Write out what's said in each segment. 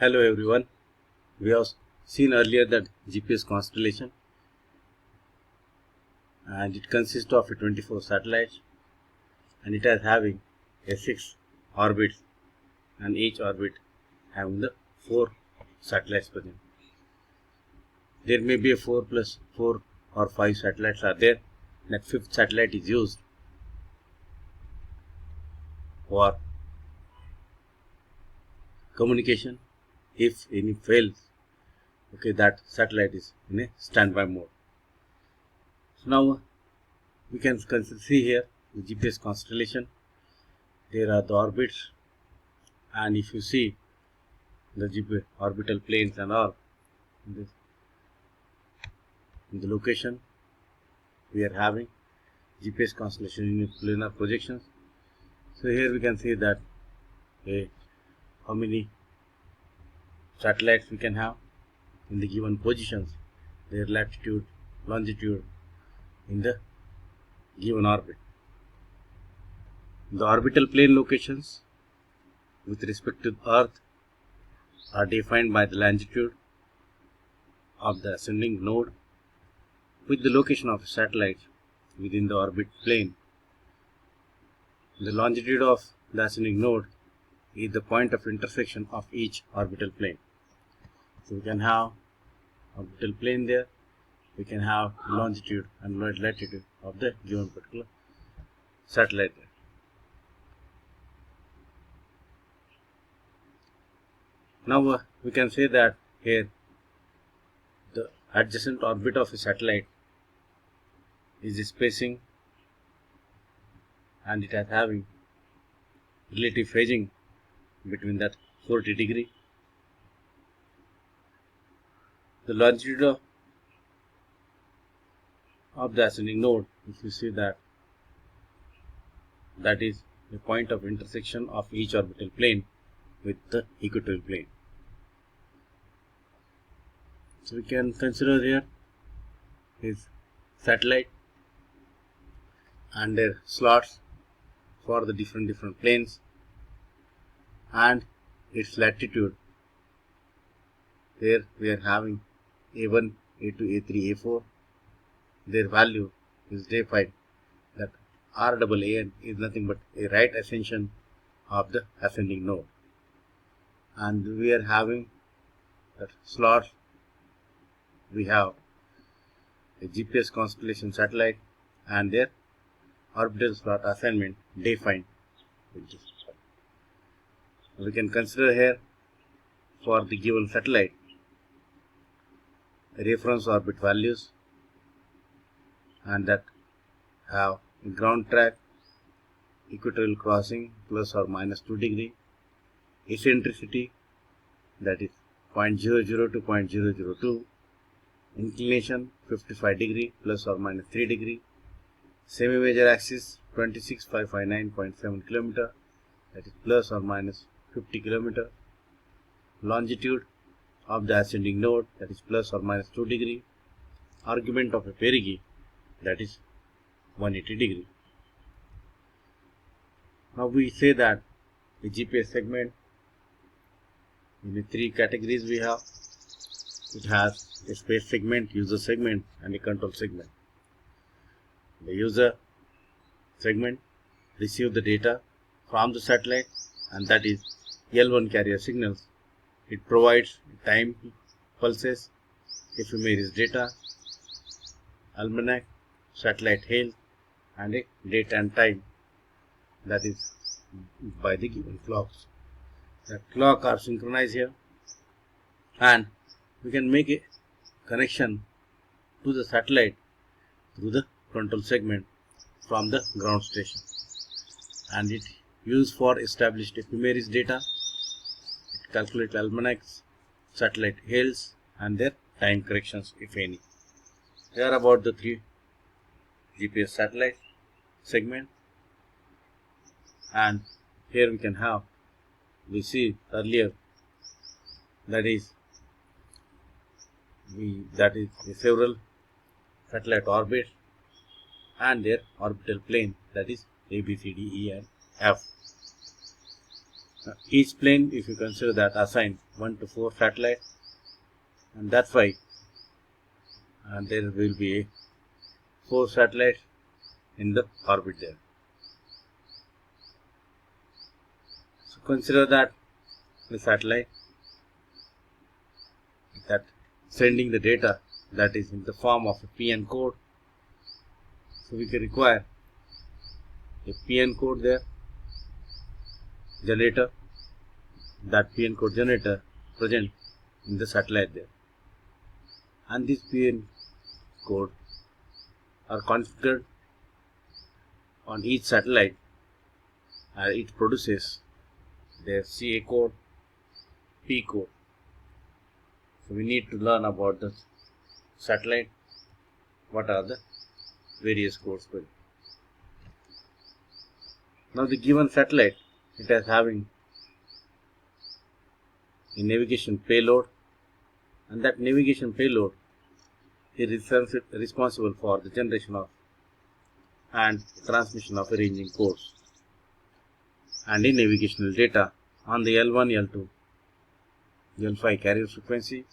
Hello everyone. We have seen earlier that GPS constellation, and it consists of 24 satellites, and it is having a 6 orbits, and each orbit having the 4 satellites present. There may be a 4 plus 4 or 5 satellites are there. That fifth satellite is used for communication. If any fails, okay, that satellite is in a standby mode. So now we can see here the GPS constellation. There are the orbits, and if you see the GPS orbital planes and all in the location, we are having GPS constellation in planar projections. So here we can see that how many satellites we can have in the given positions, their latitude, longitude in the given orbit. The orbital plane locations with respect to Earth are defined by the longitude of the ascending node with the location of satellites within the orbit plane. The longitude of the ascending node is the point of intersection of each orbital plane. So we can have orbital plane there, we can have longitude and latitude of the given particular satellite there. Now we can say that here the adjacent orbit of a satellite is the spacing, and it is having relative phasing between that 40 degree. The longitude of the ascending node, if you see that is the point of intersection of each orbital plane with the equatorial plane. So we can consider here is satellite and their slots for the different planes and its latitude. There we are having A1, A2, A3, A4. Their value is defined that RAAN is nothing but a right ascension of the ascending node, and we are having that slots. We have a GPS constellation satellite and their orbital slot assignment defined. We can consider here for the given satellite reference orbit values, and that have ground track, equatorial crossing plus or minus 2 degree, eccentricity that is 0.00 to 0.002, inclination 55 degree plus or minus 3 degree, semi-major axis 26559.7 km, that is plus or minus 50 km, longitude of the ascending node, that is plus or minus 2 degree, argument of a perigee, that is 180 degree. Now we say that the GPS segment in the 3 categories we have. It has a space segment, user segment, and a control segment. The user segment receives the data from the satellite, and that is L1 carrier signals. It provides time pulses, ephemeris data, almanac, satellite hail, and a date and time, that is by the given clocks. The clock are synchronized here, and we can make a connection to the satellite through the control segment from the ground station, and it used for established ephemeris data. It calculates almanacs, satellite hails, and their time corrections if any. Here are about the 3 GPS satellite segment, and here we see earlier that is several satellite orbits and their orbital plane, that is A, B, C, D, E, and F. Each plane, if you consider that, assign 1 to 4 satellites, and that's why there will be 4 satellites in the orbit there. So consider that the satellite that sending the data that is in the form of a PN code. So we can require a PN code there, generator, that PN code generator present in the satellite there, and this PN code are configured on each satellite. It produces their CA code, P code. So we need to learn about the satellite, what are the various codes for it. Now the given satellite, it is having a navigation payload, and that navigation payload is responsible for the generation of and transmission of ranging codes and a navigational data on the L1, L2, L5 carrier frequency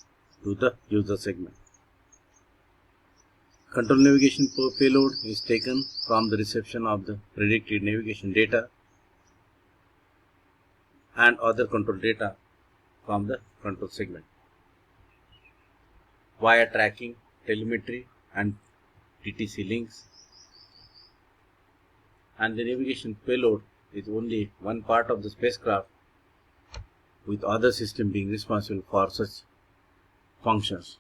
to the user segment. Control navigation payload is taken from the reception of the predicted navigation data and other control data from the control segment via tracking, telemetry and TTC links. And the navigation payload is only one part of the spacecraft, with other system being responsible for such functions.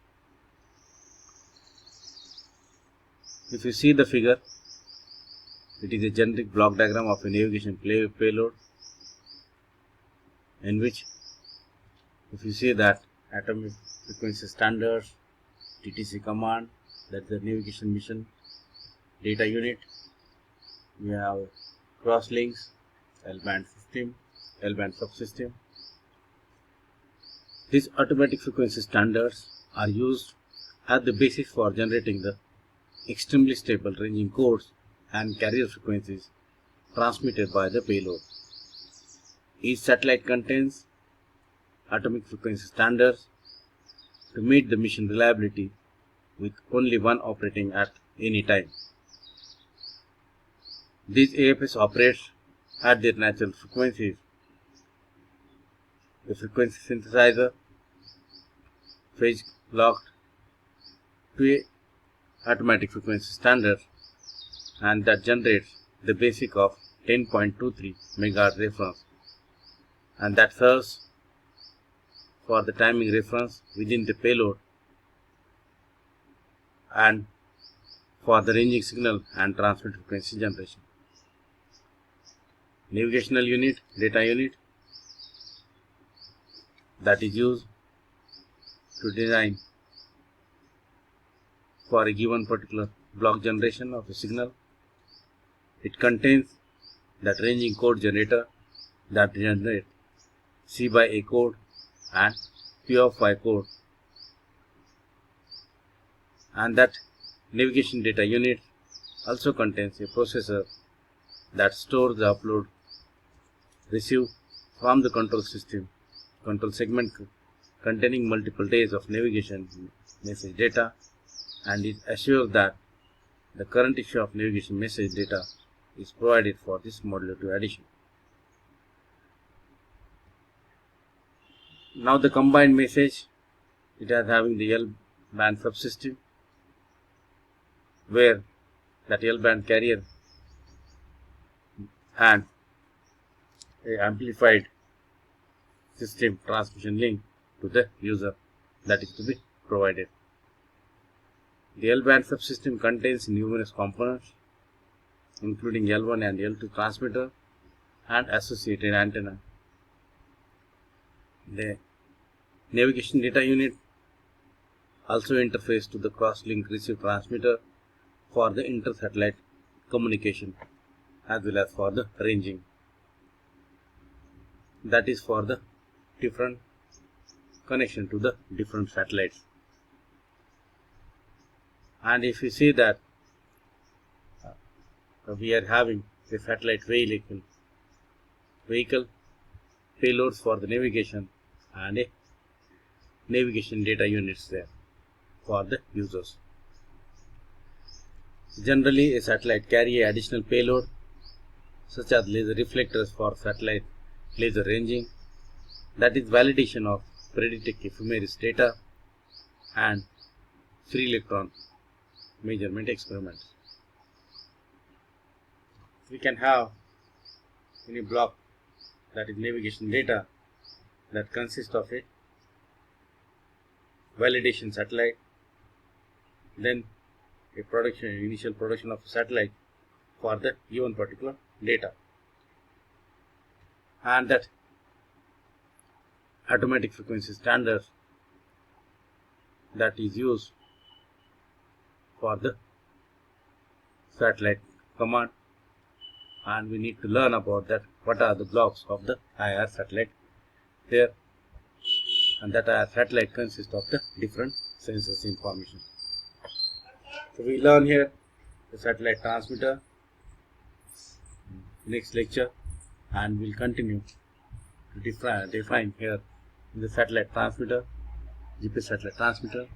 If you see the figure, it is a generic block diagram of a navigation payload, in which if you see that atomic frequency standards, TTC command, that's the navigation mission data unit. We have crosslinks, L-band system, L-band subsystem. These automatic frequency standards are used as the basis for generating the extremely stable ranging codes and carrier frequencies transmitted by the payload. Each satellite contains atomic frequency standards to meet the mission reliability, with only one operating at any time. These AFS operates at their natural frequencies. The frequency synthesizer phase locked to a automatic frequency standard, and that generates the basic of 10.23 MHz reference, and that serves for the timing reference within the payload and for the ranging signal and transmit frequency generation. Navigational unit, data unit, that is used to design for a given particular block generation of a signal. It contains that ranging code generator that generates C by A code and P of Y code, and that navigation data unit also contains a processor that stores the upload received from the control segment containing multiple days of navigation message data, and it assures that the current issue of navigation message data is provided for this modulative addition. Now the combined message, it is having the L-band subsystem, where that L-band carrier and a amplified system transmission link to the user that is to be provided. The L-band subsystem contains numerous components, including L1 and L2 transmitter and associated antenna. The navigation data unit also interfaces to the cross-link receive transmitter for the inter-satellite communication as well as for the ranging. That is for the different connection to the different satellites. And if you see that we are having a satellite vehicle payloads for the navigation and a navigation data units there for the users. Generally, a satellite carry a additional payload such as laser reflectors for satellite laser ranging, that is validation of periodic ephemeris data and free electron measurement experiments. We can have any block, that is navigation data, that consists of a validation satellite, then a initial production of a satellite for the given particular data, and that automatic frequency standard that is used for the satellite command, and we need to learn about that, what are the blocks of the IR satellite there, and that IR satellite consists of the different sensors information. So we learn here the satellite transmitter next lecture, and we'll continue to define here the satellite transmitter, GPS satellite transmitter,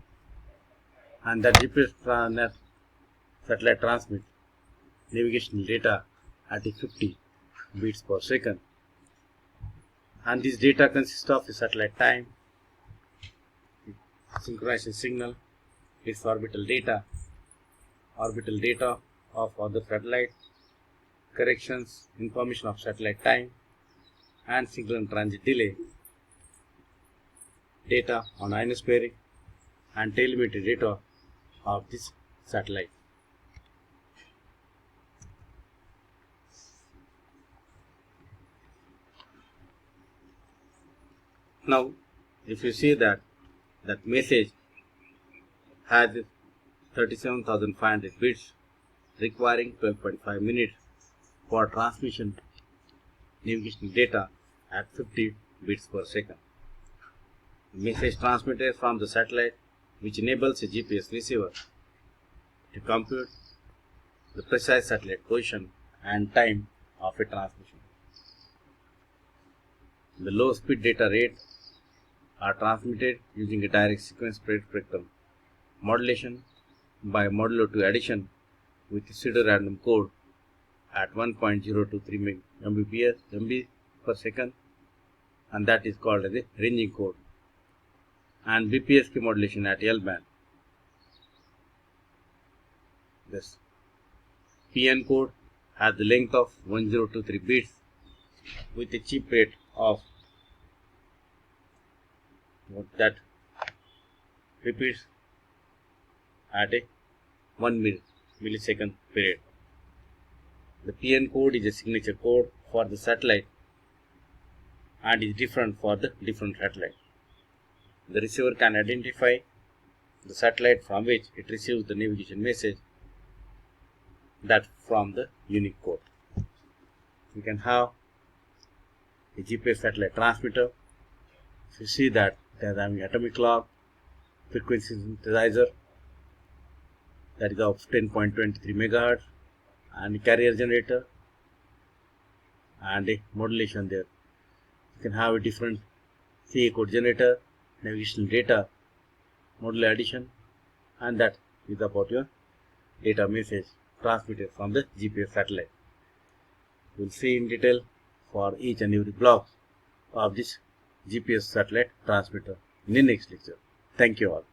and that GPS satellite transmit navigational data at 50 beats per second, and this data consists of the satellite time, synchronization signal, its orbital data of other satellites, corrections, information of satellite time, and signal and transit delay, data on ionospheric and telemetry data of this satellite. Now, if you see that message has 37,500 bits requiring 12.5 minutes for transmission navigation data at 50 bits per second. Message transmitted from the satellite, which enables a GPS receiver to compute the precise satellite position and time of a transmission. The low speed data rates are transmitted using a direct sequence spectrum modulation by modulo 2 addition with a pseudo-random code at 1.023 MB per second, and that is called as a ranging code, and BPSK modulation at L band. This PN code has the length of 1023 bits with a chip rate of that repeats at a 1 millisecond period. The PN code is a signature code for the satellite and is different for the different satellite. The receiver can identify the satellite from which it receives the navigation message, that from the unique code. You can have a GPS satellite transmitter. You see that it has having atomic clock, frequency synthesizer, that is of 10.23 MHz, and carrier generator and a modulation there. You can have a different CA code generator, navigational data, modular addition, and that is about your data message transmitted from the GPS satellite. We will see in detail for each and every block of this GPS satellite transmitter in the next lecture. Thank you all.